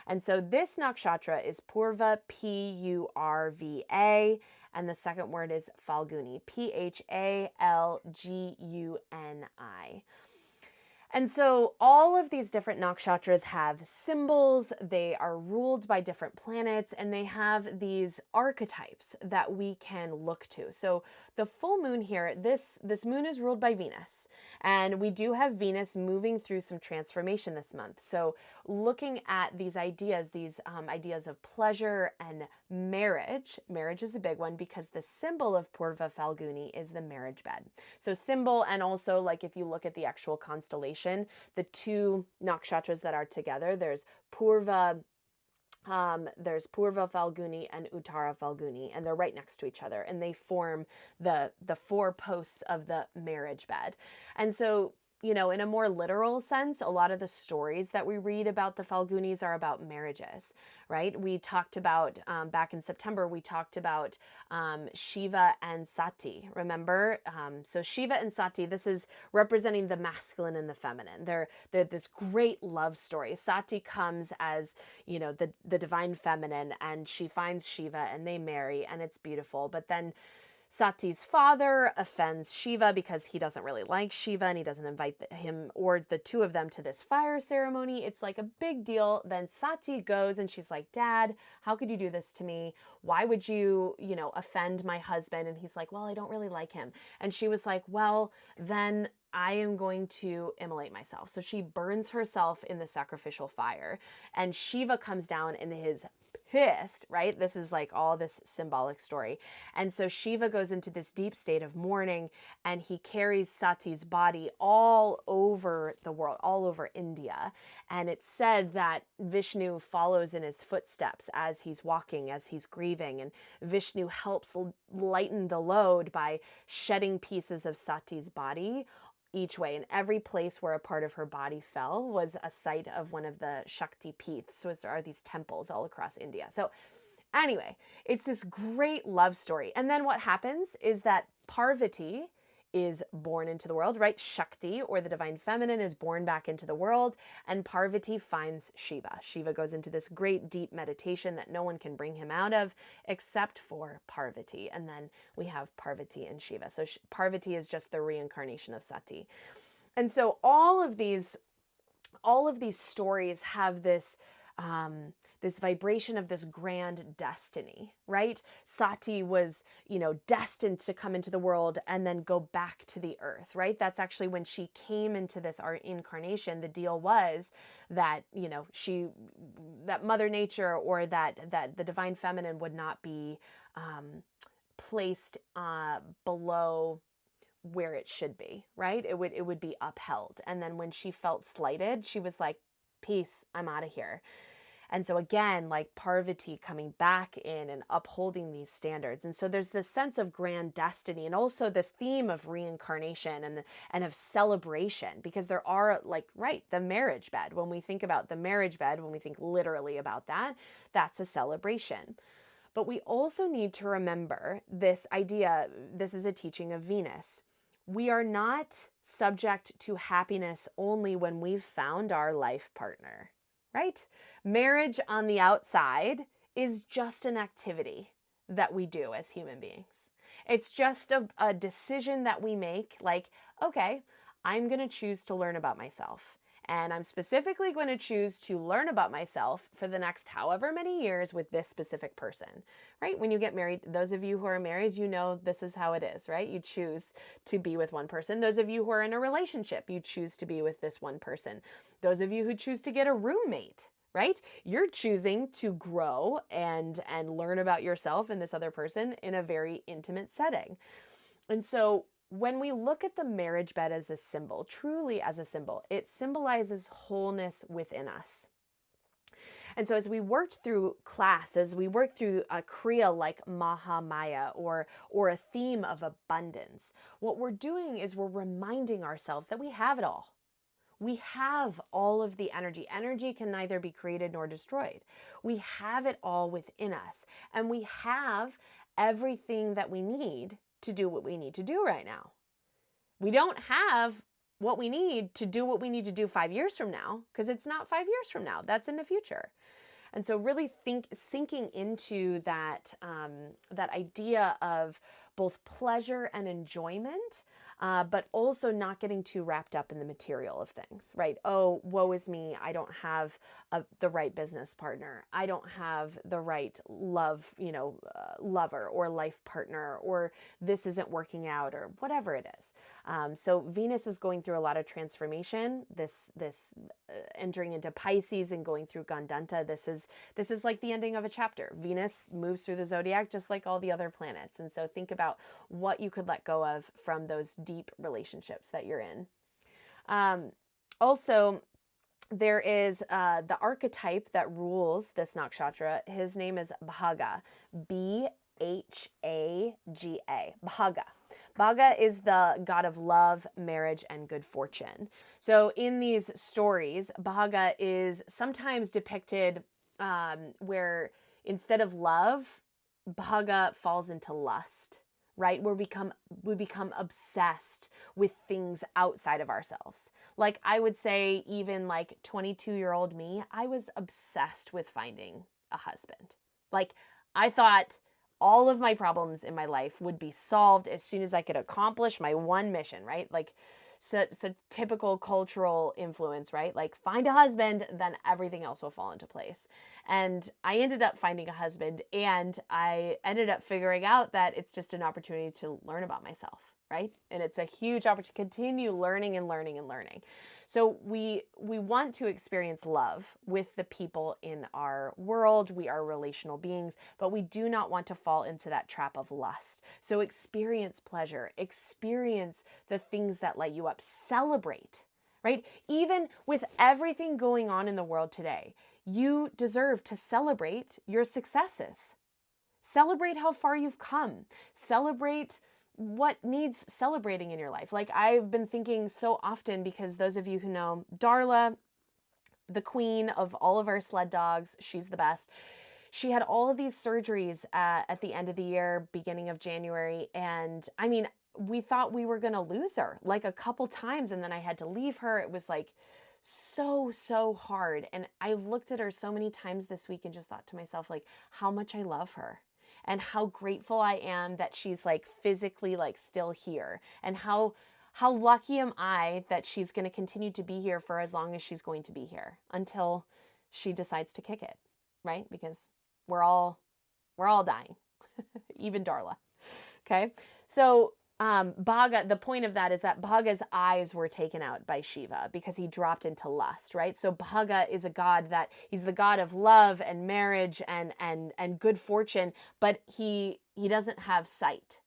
And so this nakshatra is Purva, Purva, and the second word is Phalguni, Phalguni. And so all of these different nakshatras have symbols, they are ruled by different planets, and they have these archetypes that we can look to. So the full moon here, this moon is ruled by Venus, and we do have Venus moving through some transformation this month. So looking at these ideas of pleasure and marriage is a big one because the symbol of Purva Phalguni is the marriage bed. So symbol, and also like if you look at the actual constellation, the two nakshatras that are together, there's Purva Phalguni and Uttara Phalguni, and they're right next to each other, and they form the four posts of the marriage bed. And so, you know, in a more literal sense, a lot of the stories that we read about the Phalgunis are about marriages, right? We talked about, back in September, we talked about Shiva and Sati, remember? So Shiva and Sati, this is representing the masculine and the feminine. They're this great love story. Sati comes as, you know, the divine feminine, and she finds Shiva and they marry, and it's beautiful. But then Sati's father offends Shiva because he doesn't really like Shiva, and he doesn't invite him or the two of them to this fire ceremony. It's like a big deal. Then Sati goes and she's like, "Dad, how could you do this to me? Why would you, offend my husband?" And he's like, "Well, I don't really like him." And she was like, "Well, then I am going to immolate myself." So she burns herself in the sacrificial fire, and Shiva comes down and is pissed, right? This is like all this symbolic story. And so Shiva goes into this deep state of mourning, and he carries Sati's body all over the world, all over India. And it's said that Vishnu follows in his footsteps as he's walking, as he's grieving, and Vishnu helps lighten the load by shedding pieces of Sati's body each way. And every place where a part of her body fell was a site of one of the Shakti Peeths. So there are these temples all across India. So anyway, it's this great love story. And then what happens is that Parvati is born into the world, right? Shakti, or the divine feminine, is born back into the world, and Parvati finds Shiva. Shiva goes into this great deep meditation that no one can bring him out of except for Parvati. And then we have Parvati and Shiva. So Parvati is just the reincarnation of Sati. And so all of these stories have this vibration of this grand destiny, right? Sati was, destined to come into the world and then go back to the earth, right? That's actually when she came into this our incarnation. The deal was that, that Mother Nature, or that the divine feminine would not be placed below where it should be, right? It would be upheld. And then when she felt slighted, she was like, "Peace, I'm out of here." And so again, like Parvati coming back in and upholding these standards. And so there's this sense of grand destiny, and also this theme of reincarnation and of celebration, because there are the marriage bed. When we think about the marriage bed, when we think literally about that, that's a celebration. But we also need to remember this idea, this is a teaching of Venus. We are not subject to happiness only when we've found our life partner, right? Marriage on the outside is just an activity that we do as human beings. It's just a decision that we make, like, okay, I'm going to choose to learn about myself. And I'm specifically going to choose to learn about myself for the next however many years with this specific person, right? When you get married, those of you who are married, this is how it is, right? You choose to be with one person. Those of you who are in a relationship, you choose to be with this one person. Those of you who choose to get a roommate, right? You're choosing to grow and learn about yourself and this other person in a very intimate setting. And so when we look at the marriage bed as a symbol, truly as a symbol, it symbolizes wholeness within us. And so as we worked through class, as we worked through a kriya like Mahamaya, or a theme of abundance, what we're doing is we're reminding ourselves that we have it all. We have all of the energy. Energy can neither be created nor destroyed. We have it all within us, and we have everything that we need to do what we need to do right now. We don't have what we need to do what we need to do 5 years from now, because it's not 5 years from now. That's in the future. And so really sinking into that, that idea of both pleasure and enjoyment, but also not getting too wrapped up in the material of things, right? Oh, woe is me. I don't have the right business partner. I don't have the right lover or life partner, or this isn't working out, or whatever it is. So Venus is going through a lot of transformation. This entering into Pisces and going through Gandanta. This is like the ending of a chapter. Venus moves through the zodiac just like all the other planets. And so think about what you could let go of from those deep relationships that you're in. Also, there is the archetype that rules this nakshatra. His name is Bhaga, Bhaga. Bhaga. Bhaga is the god of love, marriage, and good fortune. So in these stories, Bhaga is sometimes depicted where instead of love, Bhaga falls into lust, right? Where we become obsessed with things outside of ourselves. Like I would say, even like 22-year-old me, I was obsessed with finding a husband. Like I thought all of my problems in my life would be solved as soon as I could accomplish my one mission, right? Like so typical cultural influence, right? Like find a husband, then everything else will fall into place. And I ended up finding a husband, and I ended up figuring out that it's just an opportunity to learn about myself, right? And it's a huge opportunity to continue learning and learning and learning. So we want to experience love with the people in our world. We are relational beings, but we do not want to fall into that trap of lust. So experience pleasure, experience the things that light you up, celebrate, right? Even with everything going on in the world today, you deserve to celebrate your successes. Celebrate how far you've come. Celebrate what needs celebrating in your life. Like I've been thinking so often, because those of you who know Darla, the queen of all of our sled dogs, she's the best. She had all of these surgeries at the end of the year, beginning of January. And I mean, we thought we were going to lose her like a couple times. And then I had to leave her. It was like so hard. And I looked at her so many times this week and just thought to myself, like, how much I love her. And how grateful I am that she's like physically like still here, and how lucky am I that she's going to continue to be here for as long as she's going to be here, until she decides to kick it, right? Because we're all dying, even Darla. Okay, so Bhaga, the point of that is that Bhaga's eyes were taken out by Shiva because he dropped into lust, right? So Bhaga is a god that he's the god of love and marriage and good fortune, but he doesn't have sight.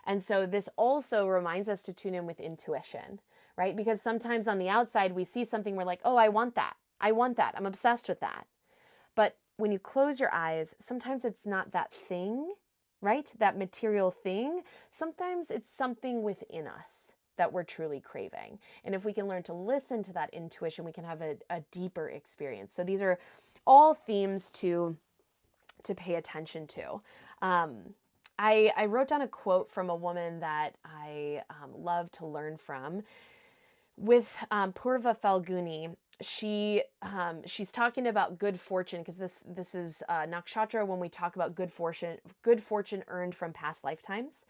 And so this also reminds us to tune in with intuition, right? Because sometimes on the outside we see something, we're like, oh, I want that. I'm obsessed with that. But when you close your eyes, sometimes it's not that thing, right? That material thing. Sometimes it's something within us that we're truly craving. And if we can learn to listen to that intuition, we can have a deeper experience. So these are all themes to pay attention to. I wrote down a quote from a woman that I love to learn from. With Purva Phalguni, she's talking about good fortune, because this is nakshatra when we talk about good fortune earned from past lifetimes.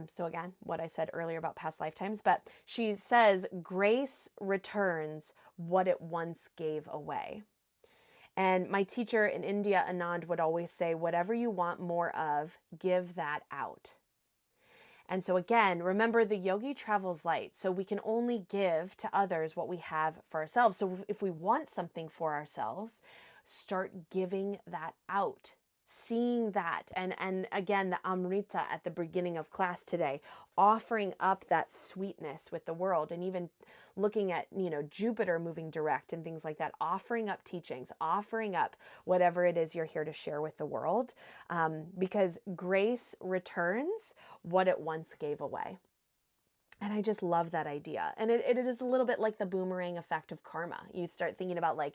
So again, what I said earlier about past lifetimes, but she says grace returns what it once gave away. And my teacher in India, Anand, would always say, whatever you want more of, give that out. And so again, remember, the yogi travels light, so we can only give to others what we have for ourselves. So if we want something for ourselves, start giving that out, seeing that. And again, the Amrita at the beginning of class today, offering up that sweetness with the world, and even looking at, Jupiter moving direct and things like that, offering up teachings, offering up whatever it is you're here to share with the world, because grace returns what it once gave away. And I just love that idea. And it is a little bit like the boomerang effect of karma. You start thinking about like,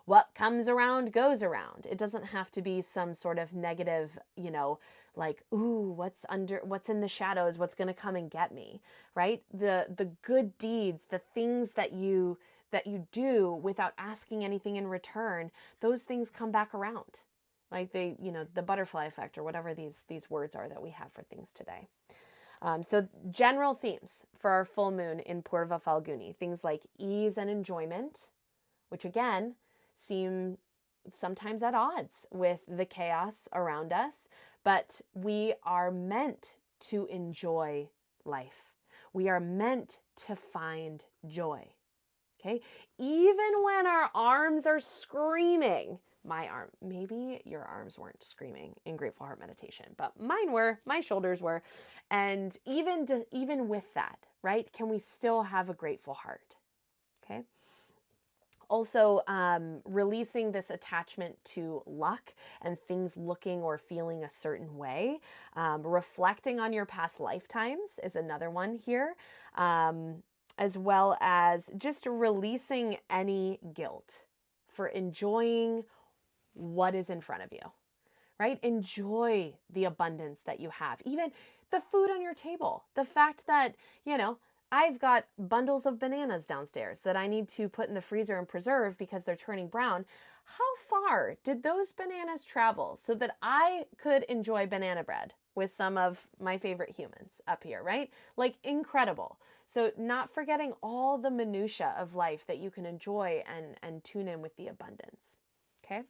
what comes around goes around. It doesn't have to be some sort of negative, like, ooh, what's in the shadows, what's going to come and get me, right? The good deeds, the things that you that you do without asking anything in return, those things come back around. Like they, the butterfly effect or whatever these words are that we have for things today. So general themes for our full moon in Purva Phalguni, things like ease and enjoyment, which again seem sometimes at odds with the chaos around us, but we are meant to enjoy life. We are meant to find joy. Okay? Even when our arms are screaming, maybe your arms weren't screaming in Grateful Heart meditation, but mine were, my shoulders were. And even with that, right, can we still have a grateful heart? Okay. Also, releasing this attachment to luck and things looking or feeling a certain way. Reflecting on your past lifetimes is another one here, as well as just releasing any guilt for enjoying what is in front of you, right? Enjoy the abundance that you have, even the food on your table, the fact that, I've got bundles of bananas downstairs that I need to put in the freezer and preserve because they're turning brown. How far did those bananas travel so that I could enjoy banana bread with some of my favorite humans up here, right? Like incredible. So not forgetting all the minutia of life that you can enjoy and tune in with the abundance. Okay.